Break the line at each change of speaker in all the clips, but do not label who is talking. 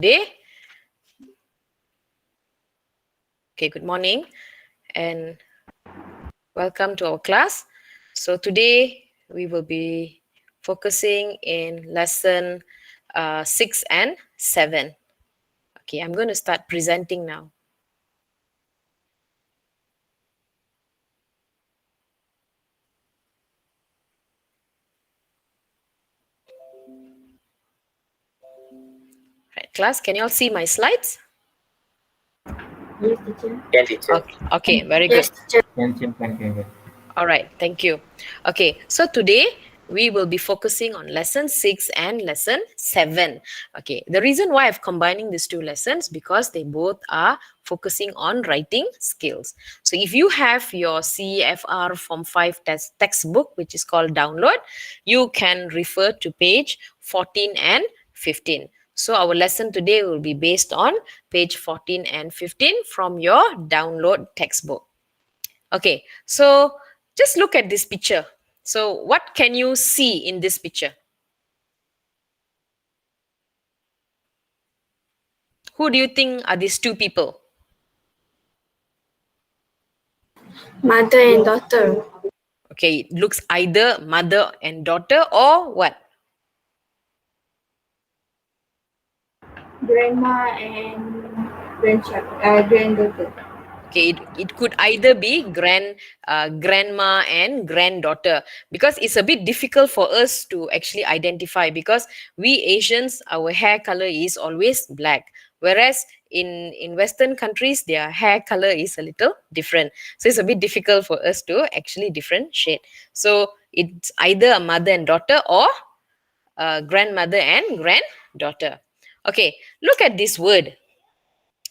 Today, good morning and welcome to our class. So today we will be focusing in lesson 6 and 7. Okay, I'm going to start presenting now. Right, class, can you all see my slides?
Yes, teacher.
Yes, teacher.
Okay, very good.
Yes, teacher.
Can.
All right, thank you. Okay, so today we will be focusing on lesson 6 and lesson 7. Okay, the reason why I'm combining these two lessons because they both are focusing on writing skills. So if you have your CEFR Form 5 textbook, which is called download, you can refer to page 14 and 15. So our lesson today will be based on page 14 and 15 from your download textbook. Okay, so just look at this picture. So what can you see in this picture? Who do you think are these two people?
Mother and daughter.
Okay, it looks either mother and daughter or what?
Grandma and granddaughter.
Okay, it could either be grandma and granddaughter because it's a bit difficult for us to actually identify because we Asians, our hair color is always black. Whereas in Western countries, their hair color is a little different. So it's a bit difficult for us to actually differentiate. So it's either a mother and daughter or a grandmother and granddaughter. Okay, look at this word.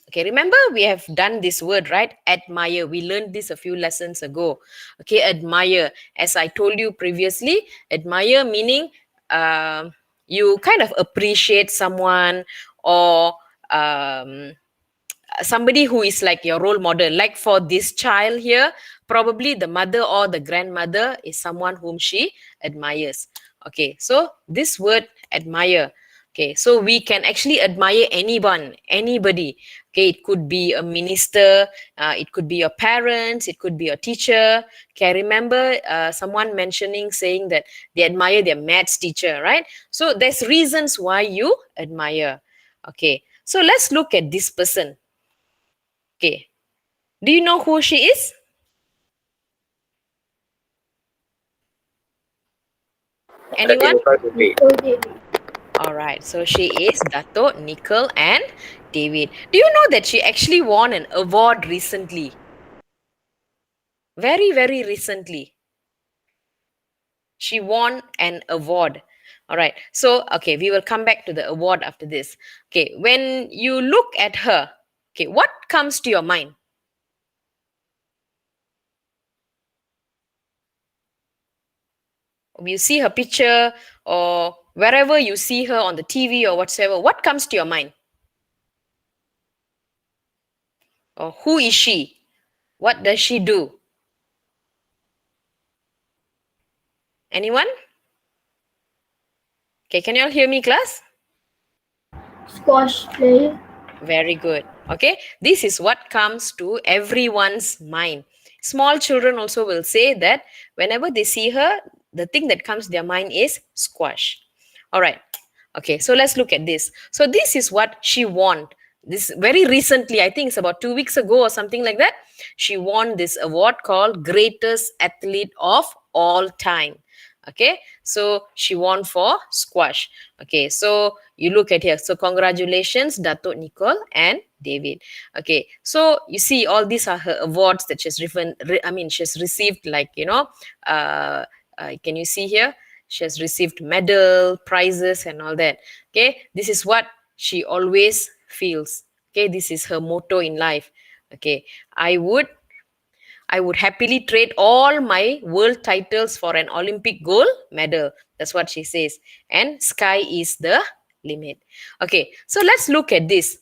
Okay, remember we have done this word, right? Admire. We learned this a few lessons ago. Okay, admire. As I told you previously, admire meaning you kind of appreciate someone or somebody who is like your role model. Like for this child here, probably the mother or the grandmother is someone whom she admires. Okay, so this word admire. Okay, so we can actually admire anyone, anybody. Okay, it could be a minister, it could be your parents, it could be a teacher. Okay, I remember someone mentioning saying that they admire their maths teacher, right? So there's reasons why you admire. Okay, so let's look at this person. Okay, do you know who she is? Anyone? All right, so she is Dato, Nicole, and David. Do you know that she actually won an award recently? Very, very recently. She won an award. All right, so, okay, we will come back to the award after this. Okay, when you look at her, okay, what comes to your mind? You see her picture or wherever you see her on the TV or whatsoever, what comes to your mind? Or who is she? What does she do? Anyone? Okay, can you all hear me, class?
Squash player.
Very good. Okay, this is what comes to everyone's mind. Small children also will say that whenever they see her, the thing that comes to their mind is squash. All right. Okay, so let's look at this. So this is what she won. This very recently, I think it's about 2 weeks ago or something like that. She won this award called Greatest Athlete of All Time. Okay, so she won for squash. Okay, so you look at here. So congratulations, Dato Nicole and David. Okay, so you see all these are her awards that she's received, like, can you see here? She has received medal, prizes and all that. Okay, this is what she always feels. Okay, this is her motto in life. Okay, I would happily trade all my world titles for an Olympic gold medal. That's what she says. And sky is the limit. Okay, so let's look at this.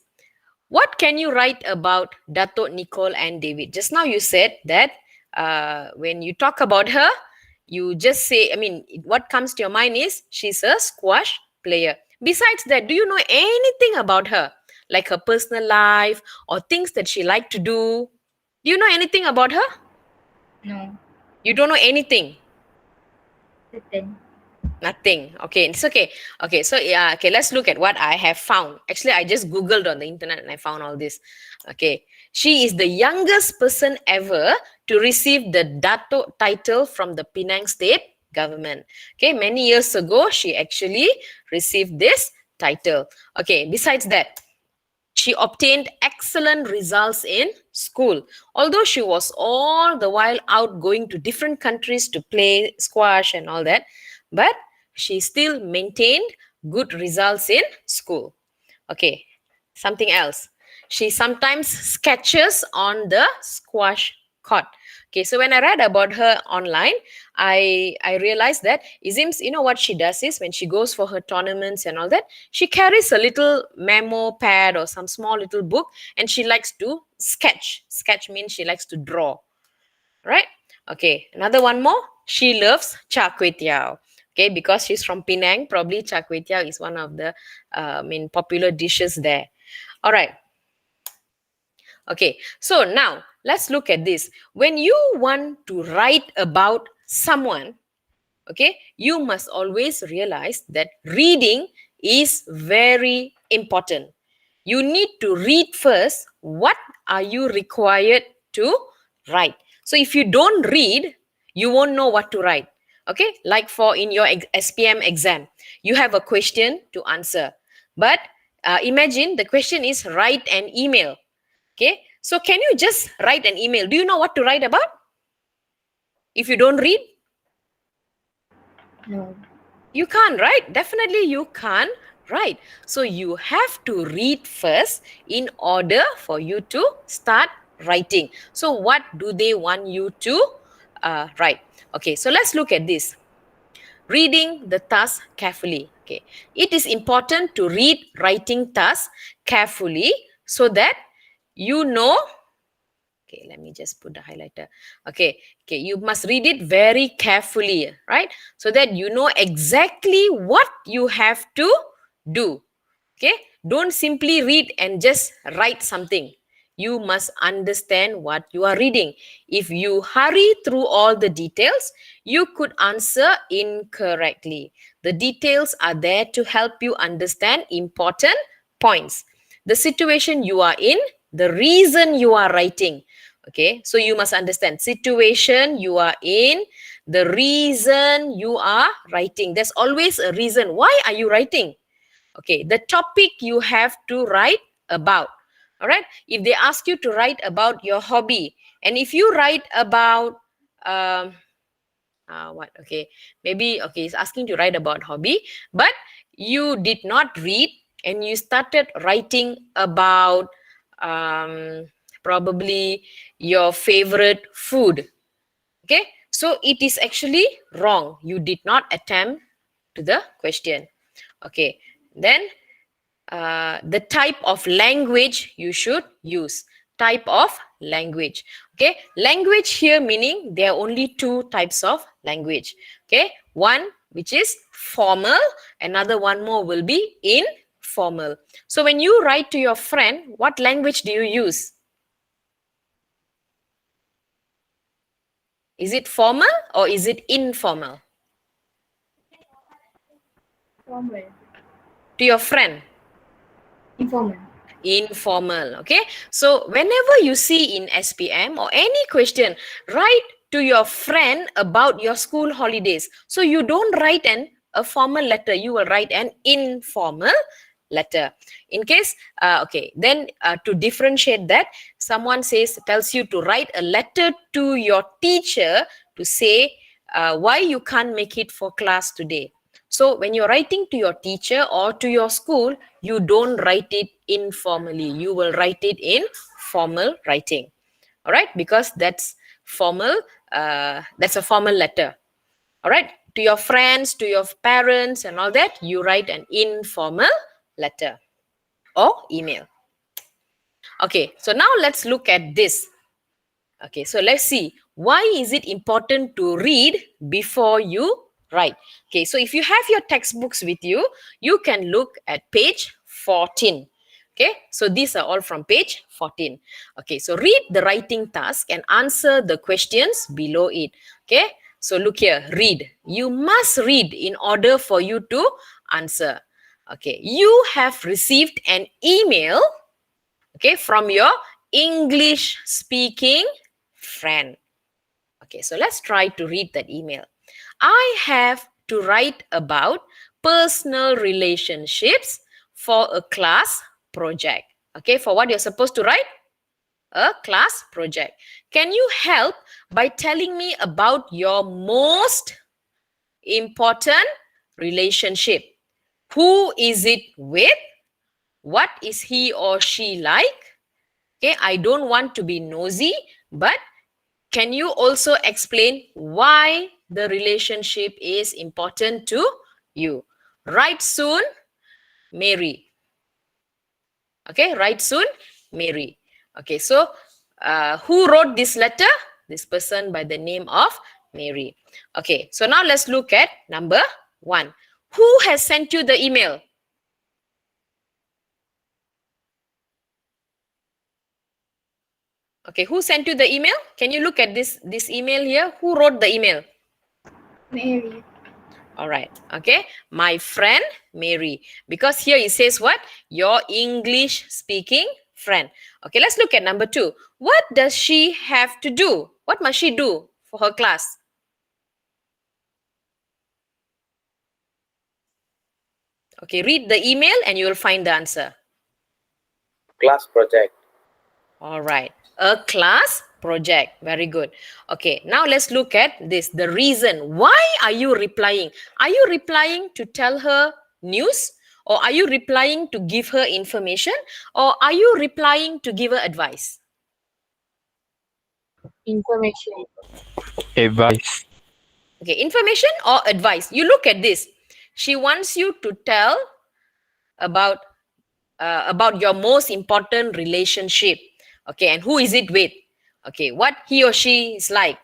What can you write about Dato Nicole and David? Just now you said that when you talk about her, you just say, what comes to your mind is she's a squash player. Besides that, do you know anything about her? like her personal life or things that she liked to do? Do you know anything about her?
No.
You don't know anything.
Certain.
Nothing. Okay, it's okay. Okay, so yeah, okay, let's look at what I have found. Actually, I just Googled on the internet and I found all this. Okay, she is the youngest person ever to receive the Dato title from the Penang State government. Okay, many years ago, she actually received this title. Okay, besides that, she obtained excellent results in school. Although she was all the while out going to different countries to play squash and all that, but she still maintained good results in school. Okay, something else. She sometimes sketches on the squash court. Okay, so when I read about her online, I realized that it seems, you know what she does is when she goes for her tournaments and all that, she carries a little memo pad or some small little book and she likes to sketch. Sketch means she likes to draw, right? Okay, another one more. She loves char kway teow. Okay, because she's from Penang, probably char kway teow is one of the popular dishes there. All right. Okay, so now let's look at this. When you want to write about someone, okay, you must always realize that reading is very important. You need to read first. What are you required to write? So if you don't read, you won't know what to write. Okay, like for in your SPM exam, you have a question to answer, but imagine the question is write an email. Okay, so can you just write an email? Do you know what to write about if you don't read?
No.
You can't, right? Definitely you can't write. So you have to read first in order for you to start writing. So what do they want you to write? Okay, so let's look at this. Reading the task carefully. Okay, it is important to read writing task carefully so that you know. Okay, let me just put the highlighter. Okay, you must read it very carefully, right? So that you know exactly what you have to do. Okay, don't simply read and just write something. You must understand what you are reading. If you hurry through all the details, you could answer incorrectly. The details are there to help you understand important points. The situation you are in, the reason you are writing. Okay, so you must understand situation you are in, the reason you are writing. There's always a reason. Why are you writing? Okay, the topic you have to write about. All right, if they ask you to write about your hobby, and if you write about what, okay, maybe, okay, it's asking to write about hobby, but you did not read and you started writing about probably your favorite food. Okay, so it is actually wrong. You did not attempt to the question. Okay, then the type of language you should use. Type of language. Okay, language here meaning there are only two types of language. Okay, one which is formal, another one more will be informal. So when you write to your friend, what language do you use? Is it formal or is it informal?
Formal.
To your friend?
Informal.
Informal. Okay, so whenever you see in SPM or any question, write to your friend about your school holidays. So you don't write a formal letter, you will write an informal letter. In case okay, then to differentiate that, someone tells you to write a letter to your teacher to say why you can't make it for class today. So when you're writing to your teacher or to your school, you don't write it informally. You will write it in formal writing. All right, because that's formal. That's a formal letter. All right, to your friends, to your parents, and all that, you write an informal letter or email. Okay, so now let's look at this. Okay, so let's see. Why is it important to read before you write? Okay, so if you have your textbooks with you, you can look at page 14. Okay, so these are all from page 14. Okay, so read the writing task and answer the questions below it. Okay, so look here, read. You must read in order for you to answer. Okay, you have received an email, okay, from your English speaking friend. Okay, so let's try to read that email. I have to write about personal relationships for a class project. Okay, for what you're supposed to write? A class project. Can you help by telling me about your most important relationship? Who is it with? What is he or she like? Okay, I don't want to be nosy, but can you also explain why the relationship is important to you? Write soon, Mary. Okay, write soon, Mary. Okay, so who wrote this letter? This person by the name of Mary. Okay, so now let's look at number 1. Who has sent you the email? Okay, who sent you the email? Can you look at this email here? Who wrote the email?
Mary.
All right. Okay. My friend Mary. Because here it says what? Your English speaking friend. Okay. Let's look at number 2. What does she have to do? What must she do for her class? Okay. Read the email and you will find the answer.
Class project.
All right. A class project. Very good. Okay. Now let's look at this. The reason. Why are you replying? Are you replying to tell her news? Or are you replying to give her information? Or are you replying to give her advice?
Information.
Advice.
Okay. Information or advice? You look at this. She wants you to tell about your most important relationship. Okay, and who is it with? Okay, what he or she is like.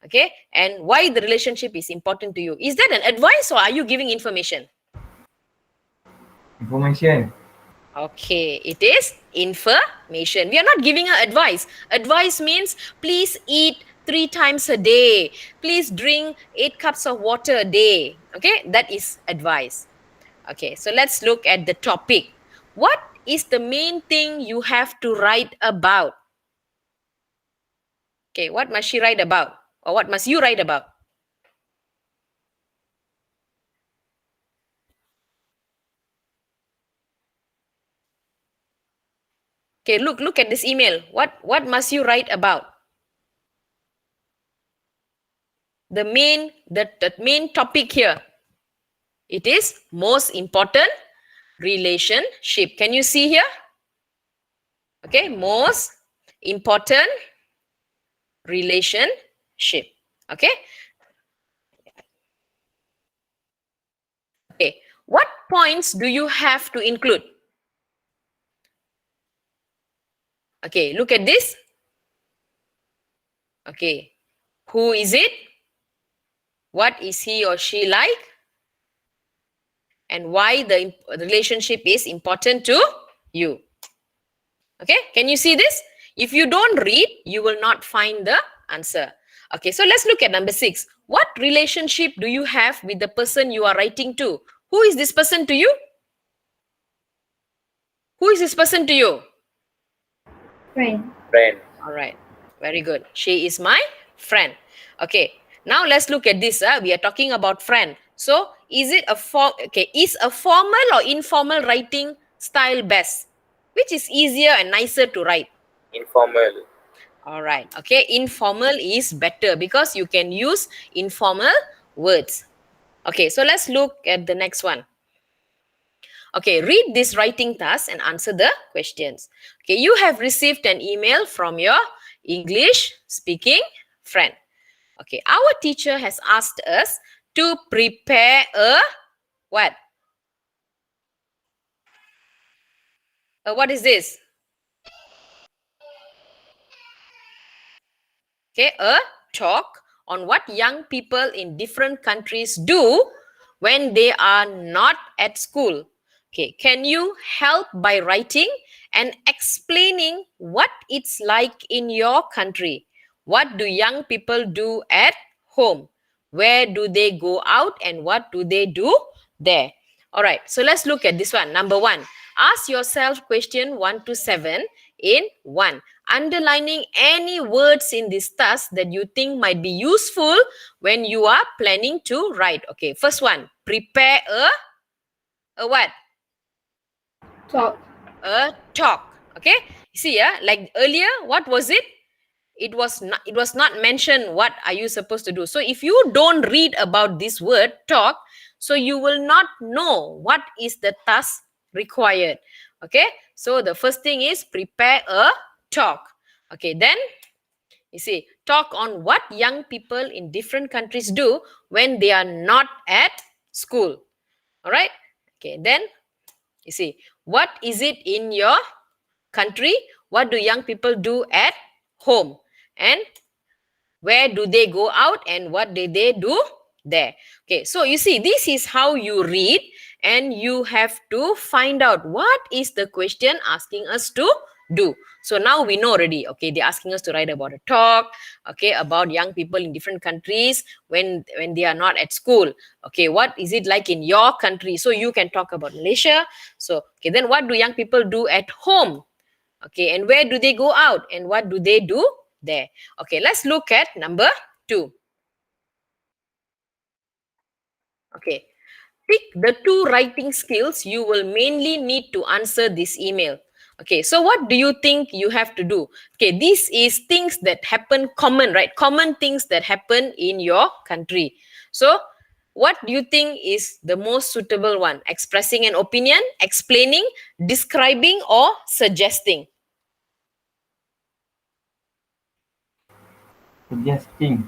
Okay, and why the relationship is important to you. Is that an advice or are you giving information?
Information.
Okay, it is information. We are not giving her advice. Advice means please eat 3 times a day. Please drink 8 cups of water a day. Okay, that is advice. Okay, so let's look at the topic. What is the main thing you have to write about? Okay, what must she write about? Or what must you write about? Okay, look at this email. What must you write about? The main topic here. It is most important relationship. Can you see here? Okay, most important relationship. Okay. Okay. What points do you have to include? Okay, look at this. Okay. Who is it? What is he or she like? And why the relationship is important to you. Okay, can you see this? If you don't read, you will not find the answer. Okay, so let's look at number 6. What relationship do you have with the person you are writing to? Who is this person to you? Who is this person to you?
Friend.
Friend.
All right, very good. She is my friend. Okay, now let's look at this. We are talking about friend. So, is a formal or informal writing style best? Which is easier and nicer to write?
Informal.
All right. Okay, informal is better because you can use informal words. Okay, so let's look at the next one. Okay, read this writing task and answer the questions. Okay, you have received an email from your English speaking friend. Okay, our teacher has asked us to prepare a what? What is this? Okay, a talk on what young people in different countries do when they are not at school. Okay, can you help by writing and explaining what it's like in your country? What do young people do at home? Where do they go out and what do they do there? All right, so let's look at this one. Number one, ask yourself question 1 to 7 in 1. Underlining any words in this task that you think might be useful when you are planning to write. Okay, first one, prepare a what?
Talk.
A talk. Okay, you see, like earlier, what was it? It was not mentioned what are you supposed to do. So if you don't read about this word talk, so you will not know what is the task required. Okay, so the first thing is prepare a talk. Okay, then you see, talk on what young people in different countries do when they are not at school. All right, okay, then you see, what is it in your country? What do young people do at home? And where do they go out and what do they do there? Okay, so you see, this is how you read, and you have to find out what is the question asking us to do. So now we know already. Okay, they're asking us to write about a talk, okay, about young people in different countries when they are not at school. Okay, what is it like in your country? So you can talk about Malaysia. So okay, then what do young people do at home? Okay, and where do they go out and what do they do there? Okay, let's look at number 2. Okay, pick the 2 writing skills you will mainly need to answer this email. Okay, so what do you think you have to do? Okay, this is things that happen common, right? Common things that happen in your country. So what do you think is the most suitable one? Expressing an opinion, explaining, describing, or suggesting?
Suggesting.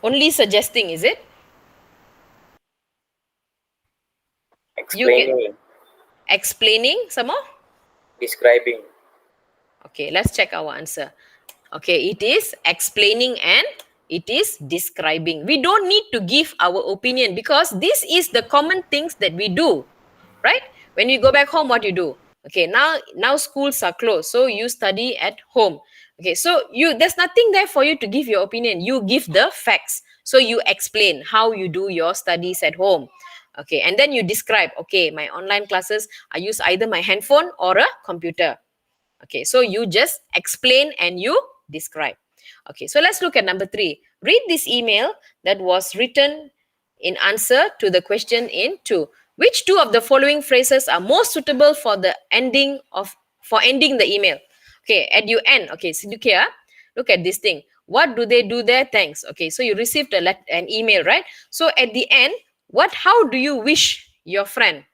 Only suggesting, is it? You can
explaining,
explaining some more.
describing,
Okay, let's check our answer. Okay, it is explaining and it is describing. We don't need to give our opinion because this is the common things that we do, right? When you go back home, what you do? Okay, now schools are closed, so you study at home. Okay, so there's nothing there for you to give your opinion. You give the facts. So you explain how you do your studies at home. Okay, and then you describe, okay, my online classes, I use either my handphone or a computer. Okay, so you just explain and you describe. Okay, so let's look at number 3. Read this email that was written in answer to the question in 2. Which 2 of the following phrases are most suitable for the ending the email? Okay, at you end. Okay, so look here. Look at this thing. What do they do there? Thanks. Okay, so you received an email, right? So at the end, how do you wish your friend?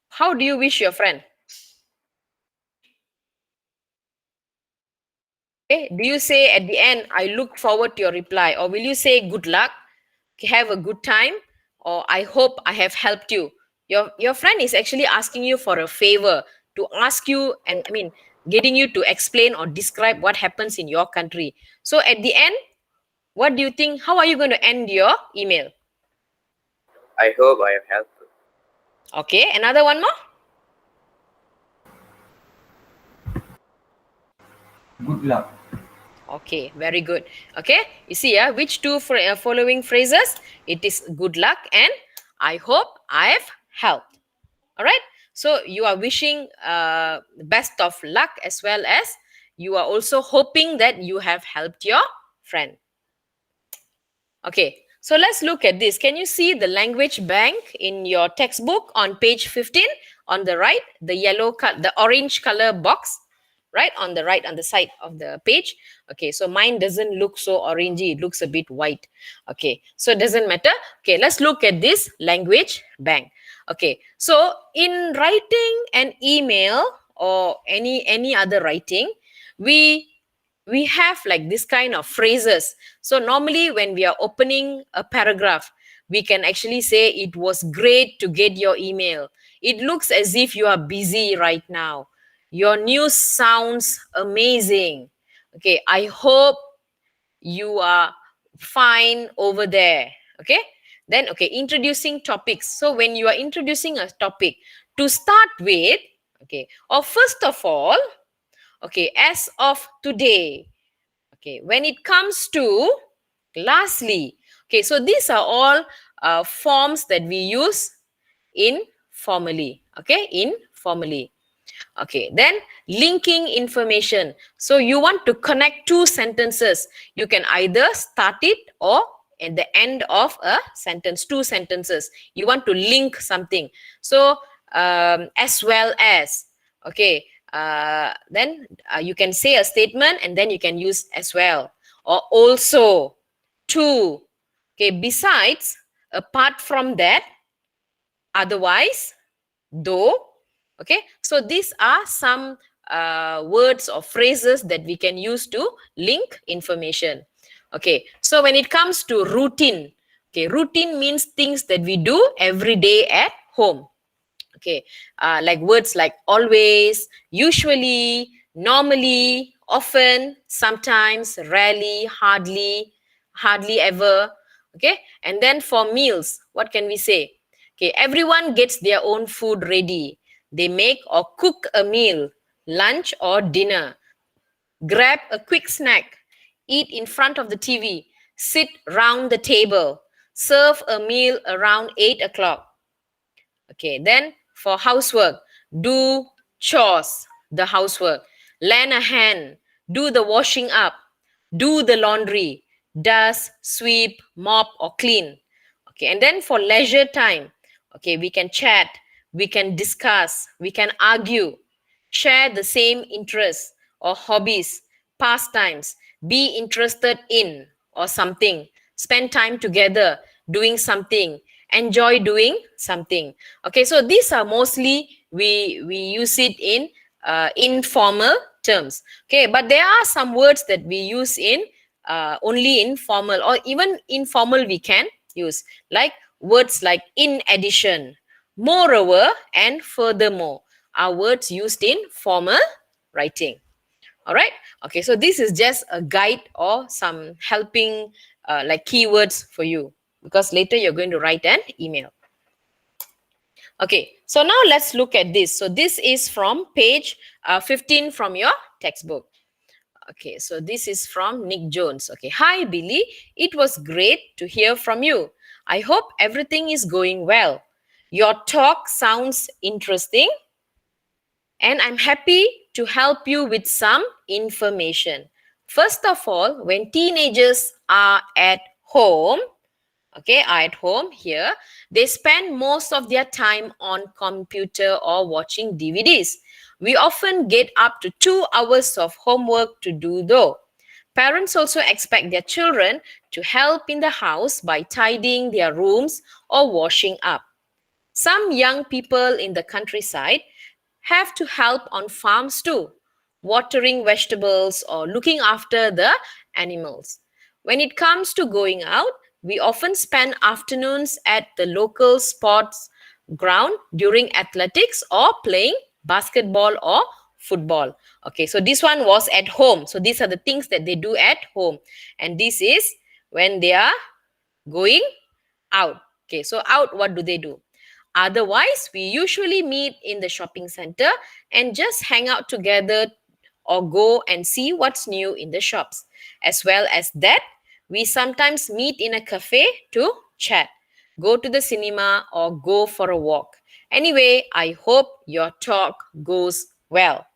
How do you wish your friend? Okay, do you say at the end, I look forward to your reply, or will you say good luck, have a good time, or I hope I have helped you? Your friend is actually asking you for a favor, to ask you, and I mean getting you to explain or describe what happens in your country. So at the end, what do you think? How are you going to end your email?
I hope I have helped.
Okay, another one more.
Good luck.
Okay, very good. Okay, you see, which 2 following phrases? It is good luck and I hope I have helped. All right, so you are wishing the best of luck, as well as you are also hoping that you have helped your friend. Okay, so let's look at this. Can you see the language bank in your textbook on page 15 on the right, the orange color box? Right on the right, on the side of the page. Okay, so mine doesn't look so orangey, it looks a bit white. Okay, so it doesn't matter. Okay, let's look at this language bank. Okay, so in writing an email or any other writing, we have like this kind of phrases. So normally when we are opening a paragraph, we can actually say, it was great to get your email. It looks as if you are busy right now. Your news sounds amazing. Okay, I hope you are fine over there. Okay. Then, okay, introducing topics. So when you are introducing a topic, to start with, okay, or first of all, okay, as of today, okay, when it comes to lastly, okay, so these are all forms that we use informally. Okay, informally. Okay, then linking information. So you want to connect two sentences. You can either start it or at the end of a sentence, two sentences. You want to link something. So as well as, okay, then you can say a statement and then you can use as well or also, to. Okay, besides, apart from that, otherwise, though. Okay, so these are some words or phrases that we can use to link information. Okay, so when it comes to routine, okay, routine means things that we do every day at home. Okay, like words like always, usually, normally, often, sometimes, rarely, hardly, hardly ever. Okay, and then for meals, what can we say? Okay, everyone gets their own food ready. They make or cook a meal, lunch or dinner. Grab a quick snack. Eat in front of the TV. Sit round the table. Serve a meal around 8 o'clock. Okay, then for housework, do chores, the housework. Lend a hand, do the washing up, do the laundry, dust, sweep, mop, or clean. Okay, and then for leisure time, okay, we can chat, we can discuss, we can argue, share the same interests or hobbies, pastimes, be interested in or something, spend time together doing something, enjoy doing something. Okay, so these are mostly we use it in informal terms. Okay, but there are some words that we use in only in formal or even informal we can use, like words like in addition, moreover, and furthermore are words used in formal writing. All right. Okay, so this is just a guide or some helping like keywords for you, because later you're going to write an email. Okay, so now let's look at this. So this is from page 15 from your textbook. Okay, so this is from Nick Jones. Okay, hi Billy, it was great to hear from you. I hope everything is going well. Your talk sounds interesting, and I'm happy to help you with some information. First of all, when teenagers are at home, okay, are at home here, they spend most of their time on computer or watching DVDs. We often get up to 2 hours of homework to do though. Parents also expect their children to help in the house by tidying their rooms or washing up. Some young people in the countryside have to help on farms too, watering vegetables or looking after the animals. When it comes to going out, we often spend afternoons at the local sports ground during athletics or playing basketball or football. Okay, so this one was at home. So these are the things that they do at home. And this is when they are going out. Okay, so out, what do they do? Otherwise, we usually meet in the shopping center and just hang out together or go and see what's new in the shops. As well as that, we sometimes meet in a cafe to chat, go to the cinema, or go for a walk. Anyway, I hope your talk goes well.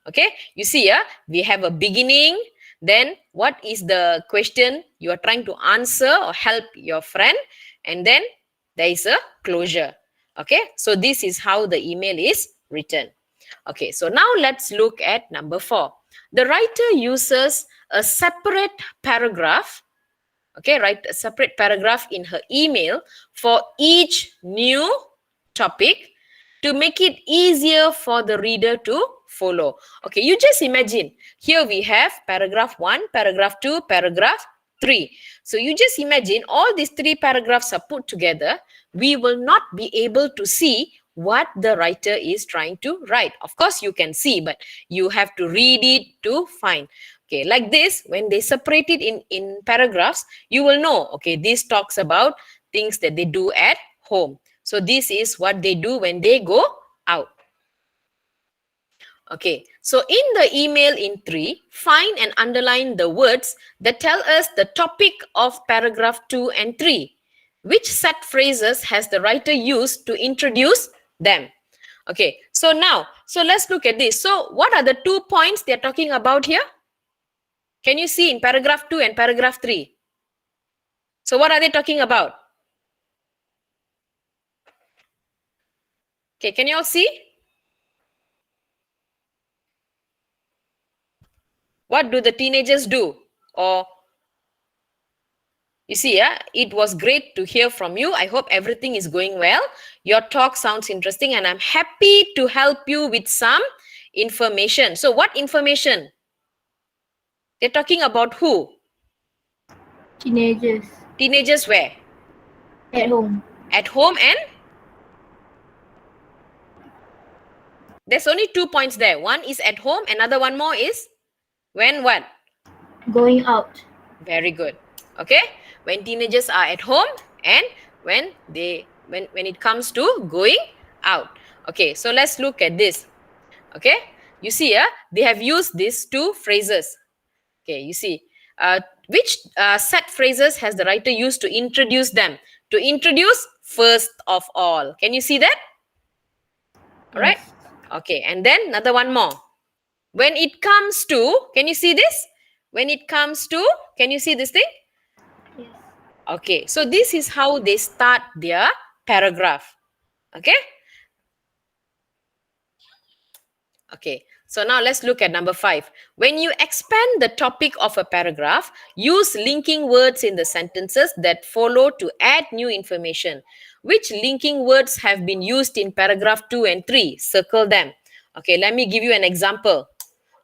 Okay, you see here, we have a beginning. Then what is the question you are trying to answer or help your friend? And then there is a closure. Okay, so this is how the email is written. Okay, so now let's look at number 4. The writer uses a separate paragraph, okay, write a separate paragraph in her email for each new topic to make it easier for the reader to follow. Okay, you just imagine, here we have paragraph 1, paragraph 2, paragraph 3. So you just imagine all these 3 paragraphs are put together. We will not be able to see what the writer is trying to write. Of course, you can see, but you have to read it to find. Okay, like this, when they separate it in paragraphs, you will know, okay, this talks about things that they do at home. So this is what they do when they go out. Okay, so in the email in 3, find and underline the words that tell us the topic of paragraph 2 and 3. Which set phrases has the writer used to introduce them? Okay, so now, so let's look at this. So what are the 2 points they're talking about here? Can you see in paragraph 2 and paragraph 3? So what are they talking about? Okay, can you all see? What do the teenagers do? Or you see, yeah, it was great to hear from you. I hope everything is going well. Your talk sounds interesting and I'm happy to help you with some information. So what information? They're talking about who?
Teenagers.
Teenagers where?
At home.
At home, and there's only 2 points there. One is at home, another one more is when what?
Going out.
Very good. Okay, when teenagers are at home and when it comes to going out. Okay, so let's look at this. Okay, you see here, they have used these 2 phrases. Okay, you see, which set phrases has the writer used to introduce them? To introduce first of all. Can you see that? All right.
Yes.
Okay, and then another one more. When it comes to, can you see this? When it comes to, can you see this thing?
Yes.
Okay, so this is how they start their paragraph. Okay. Okay, so now let's look at number 5. When you expand the topic of a paragraph, use linking words in the sentences that follow to add new information. Which linking words have been used in paragraph 2 and 3? Circle them. Okay, let me give you an example.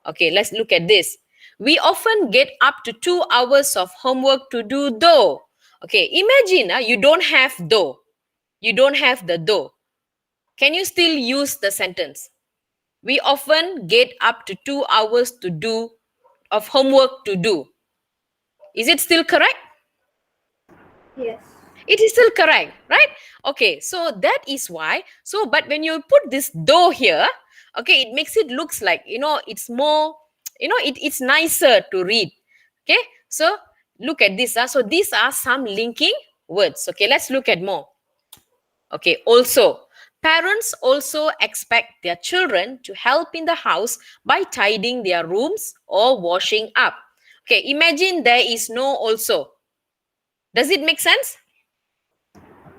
Okay, let's look at this. We often get up to 2 hours of homework to do though. Okay, imagine you don't have though. You don't have the though. Can you still use the sentence? We often get up to 2 hours to do of homework to do. Is it still correct?
Yes.
It is still correct, right? Okay, so that is why. So, but when you put this though here, okay, it makes it looks like, it's more, it's nicer to read. Okay, so look at this. So these are some linking words. Okay, let's look at more. Okay, also, parents also expect their children to help in the house by tidying their rooms or washing up. Okay, imagine there is no also. Does it make sense?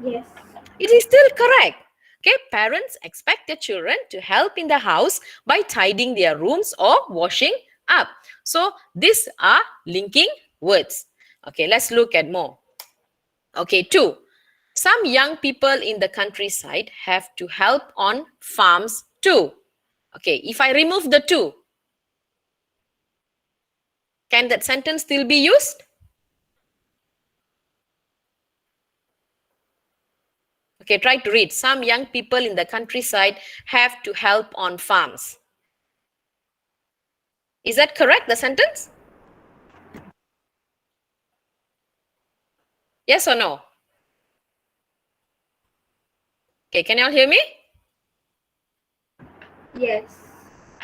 Yes.
It is still correct. Okay, parents expect their children to help in the house by tidying their rooms or washing up. So, these are linking words. Okay, let's look at more. Okay, 2. Some young people in the countryside have to help on farms too. Okay, if I remove the 2, can that sentence still be used? Okay, try to read. Some young people in the countryside have to help on farms. Is that correct, the sentence? Yes or no? Okay, can you all hear me?
Yes.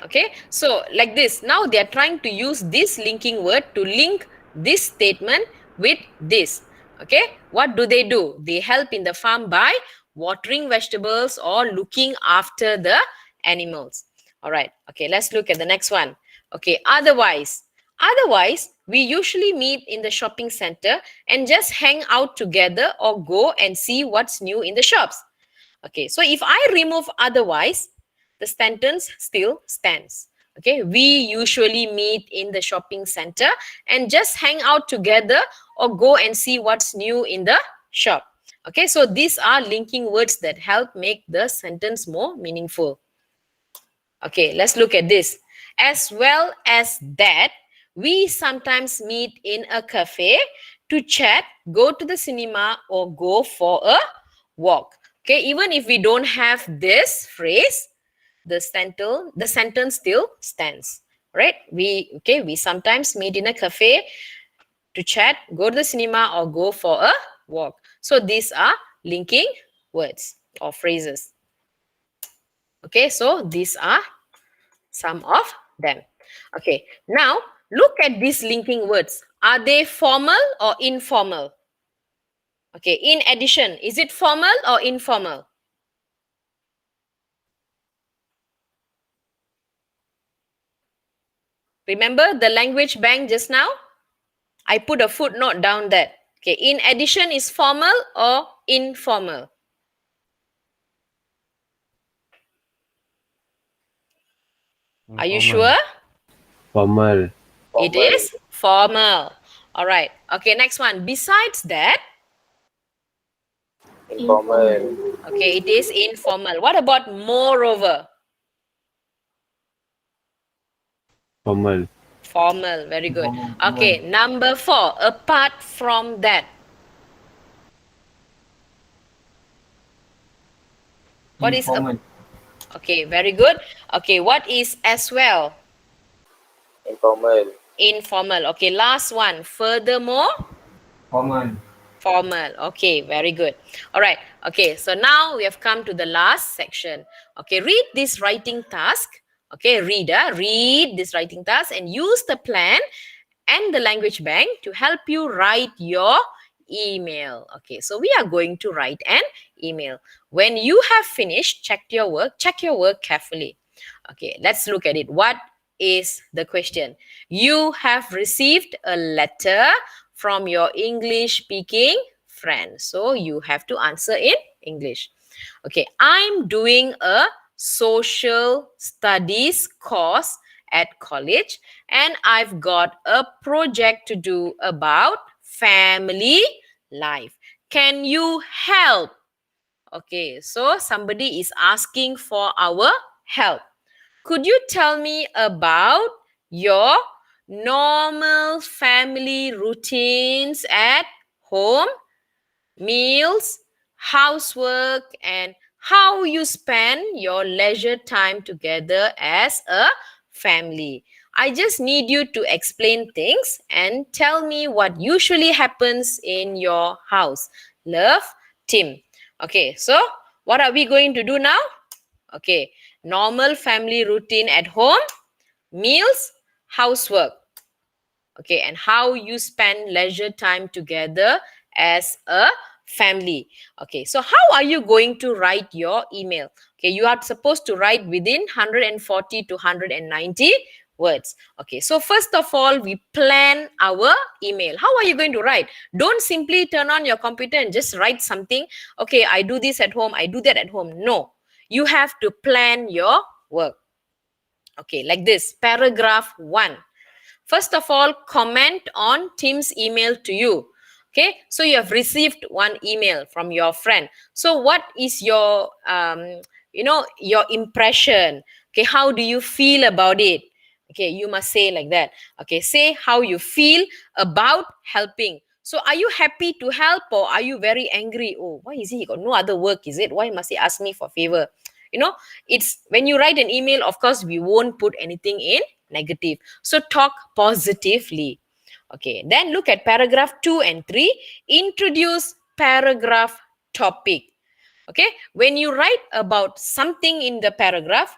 Okay, so like this, now they are trying to use this linking word to link this statement with this. Okay, what do? They help in the farm by watering vegetables or looking after the animals. All right, okay, let's look at the next one. Okay, otherwise, we usually meet in the shopping center and just hang out together or go and see what's new in the shops. Okay, so if I remove otherwise, the sentence still stands. Okay, we usually meet in the shopping center and just hang out together or go and see what's new in the shop. Okay, so these are linking words that help make the sentence more meaningful. Okay, let's look at this. As well as that, we sometimes meet in a cafe to chat, go to the cinema, or go for a walk. Okay, even if we don't have this phrase, the sentence still stands. right? We sometimes meet in a cafe to chat, go to the cinema, or go for a walk. So these are linking words or phrases. Okay, so these are some of them. Okay, now look at these linking words. Are they formal or informal? Okay, in addition, is it formal or informal? Remember the language bank just now? I put a footnote down there. Okay, in addition is formal or informal? Are you sure?
Formal.
It is formal. All right. Okay, next one. Besides that,
Informal.
okay, it is informal. What about moreover?
Formal.
Formal. Very good.
Formal.
Okay, number 4. Apart from that. What is
Informal.
okay, very good. Okay, what is as well?
Informal.
Informal. Okay, last one. Furthermore,
Formal.
formal. Okay, very good. All right. Okay, so now we have come to the last section. Okay, read this writing task. Okay, read this writing task and use the plan and the language bank to help you write your email. Okay, so we are going to write an email. When you have finished, check your work carefully. Okay, let's look at it. What is the question? You have received a letter from your English speaking friend. So you have to answer in English. Okay, I'm doing a social studies course at college and I've got a project to do about family life. Can you help? Okay, so somebody is asking for our help. Could you tell me about your normal family routines at home, meals, housework, and how you spend your leisure time together as a family? I just need you to explain things and tell me what usually happens in your house. Love, Tim. Okay, so what are we going to do now? Okay, normal family routine at home, meals, housework. Okay, and how you spend leisure time together as a family. Okay, so how are you going to write your email? Okay, you are supposed to write within 140 to 190 words. Okay, so first of all, we plan our email. How are you going to write? Don't simply turn on your computer and just write something. Okay, I do this at home, I do that at home. No, you have to plan your work. Okay, like this, paragraph 1. First of all, comment on Tim's email to you. Okay, so you have received one email from your friend. So what is your, your impression? Okay, how do you feel about it? Okay, you must say like that. Okay, say how you feel about helping. So are you happy to help or are you very angry? Oh, why is he got no other work? Is it? Why must he ask me for favor? You know, it's when you write an email, of course, we won't put anything in negative. So talk positively. Okay, then look at paragraph 2 and 3. Introduce paragraph topic. Okay, when you write about something in the paragraph,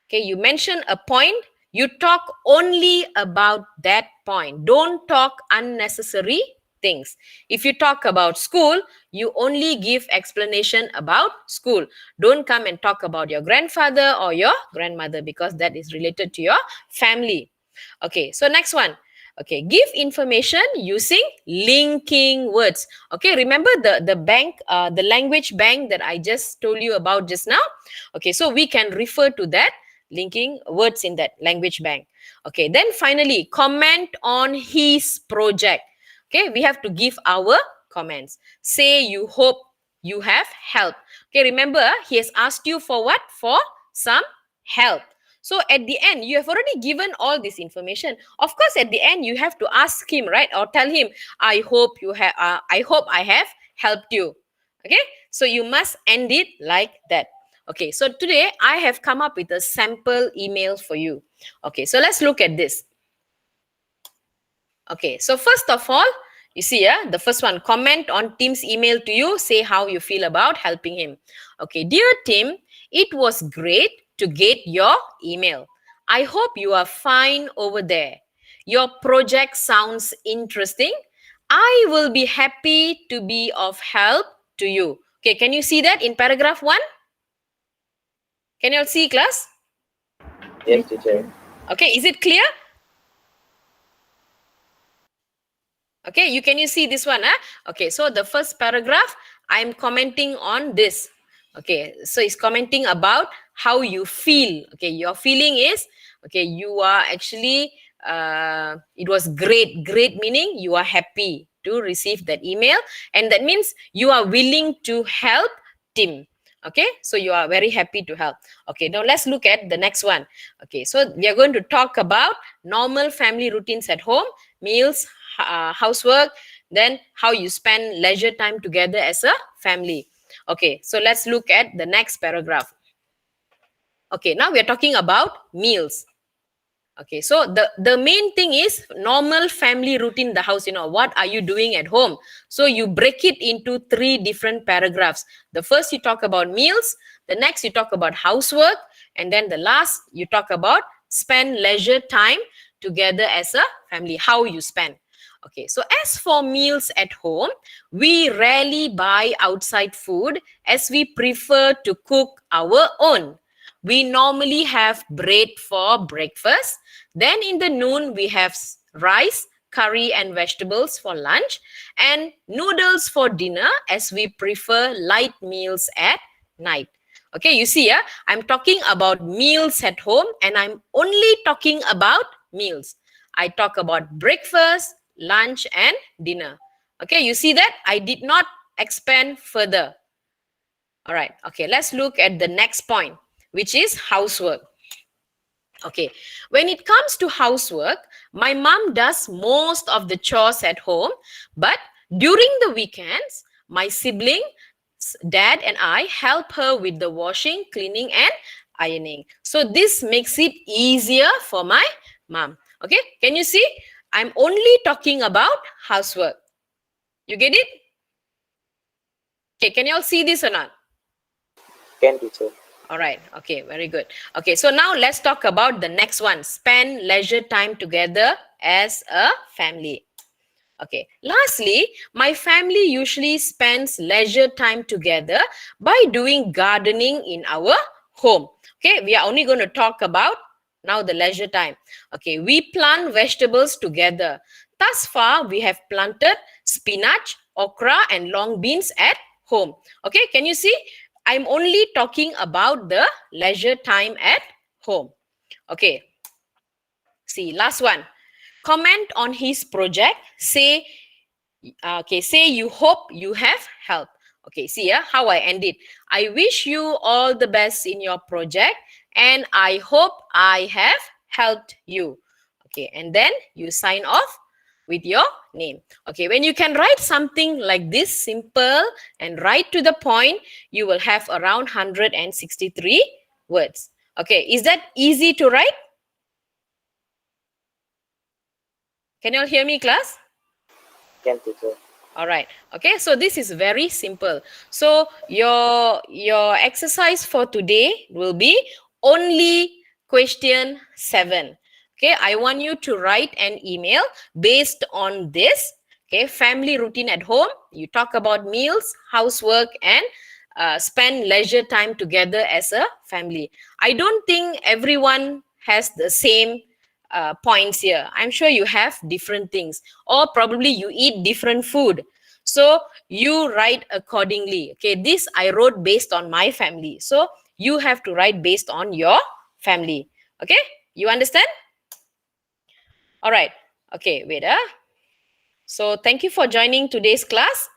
okay, you mention a point, you talk only about that point. Don't talk unnecessary things. If you talk about school, you only give explanation about school. Don't come and talk about your grandfather or your grandmother because that is related to your family. Okay, so next one. Okay, give information using linking words. Okay, remember the bank, the language bank that I just told you about just now? Okay, so we can refer to that linking words in that language bank. Okay, then finally, comment on his project. Okay, we have to give our comments. Say you hope you have help. Okay, remember, he has asked you for what? For some help. So at the end, you have already given all this information. Of course, at the end, you have to ask him, right? Or tell him, I hope I have helped you. Okay, so you must end it like that. Okay, so today I have come up with a sample email for you. Okay, so let's look at this. Okay, so first of all, you see, the first one, comment on Tim's email to you, say how you feel about helping him. Okay, dear Tim, it was great to get your email. I hope you are fine over there. Your project sounds interesting. I will be happy to be of help to you. Okay, can you see that in paragraph 1? Can you all see, class?
Yes, teacher.
Okay, is it clear? Okay, can you see this one? Okay, so the first paragraph, I'm commenting on this. Okay, so it's commenting about how you feel. Okay, your feeling is, okay, you are actually, it was great. Great meaning you are happy to receive that email. And that means you are willing to help Tim. Okay, so you are very happy to help. Okay, now let's look at the next one. Okay, so we are going to talk about normal family routines at home, meals, housework, then how you spend leisure time together as a family. Okay, so let's look at the next paragraph. Okay, now we are talking about meals. Okay, so the main thing is normal family routine in the house. What are you doing at home? So you break it into 3 different paragraphs. The first you talk about meals, the next you talk about housework, and then the last you talk about spend leisure time together as a family, how you spend. Okay, so as for meals at home, we rarely buy outside food as we prefer to cook our own. We normally have bread for breakfast. Then in the noon, we have rice, curry and vegetables for lunch, and noodles for dinner as we prefer light meals at night. Okay, you see, I'm talking about meals at home and I'm only talking about meals. I talk about breakfast, lunch and dinner. Okay, you see that? I did not expand further. All right, okay, let's look at the next point, which is housework. Okay, when it comes to housework, my mom does most of the chores at home, but during the weekends, my sibling, dad and I help her with the washing, cleaning and ironing. So this makes it easier for my mom. Okay, can you see? I'm only talking about housework. You get it? Okay, can you all see this or not?
Can, teacher.
All right. Okay, very good. Okay, so now let's talk about the next one. Spend leisure time together as a family. Okay, lastly, my family usually spends leisure time together by doing gardening in our home. Okay, we are only going to talk about now the leisure time. Okay, we plant vegetables together. Thus far, we have planted spinach, okra and long beans at home. Okay, can you see? I'm only talking about the leisure time at home. Okay, see, last one. Comment on his project. Say you hope you have help. Okay, see how I end it. I wish you all the best in your project and I hope I have helped you. Okay, and then you sign off with your name. Okay, when you can write something like this, simple and right to the point, you will have around 163 words. Okay, is that easy to write? Can you all hear me, class?
Can, teacher.
All right. Okay, so this is very simple. So your exercise for today will be only question 7. Okay, I want you to write an email based on this. Okay, family routine at home. You talk about meals, housework, and spend leisure time together as a family. I don't think everyone has the same points here. I'm sure you have different things, or probably you eat different food. So you write accordingly. Okay, this I wrote based on my family. So you have to write based on your family. Okay, you understand? All right. Okay, wait. So thank you for joining today's class.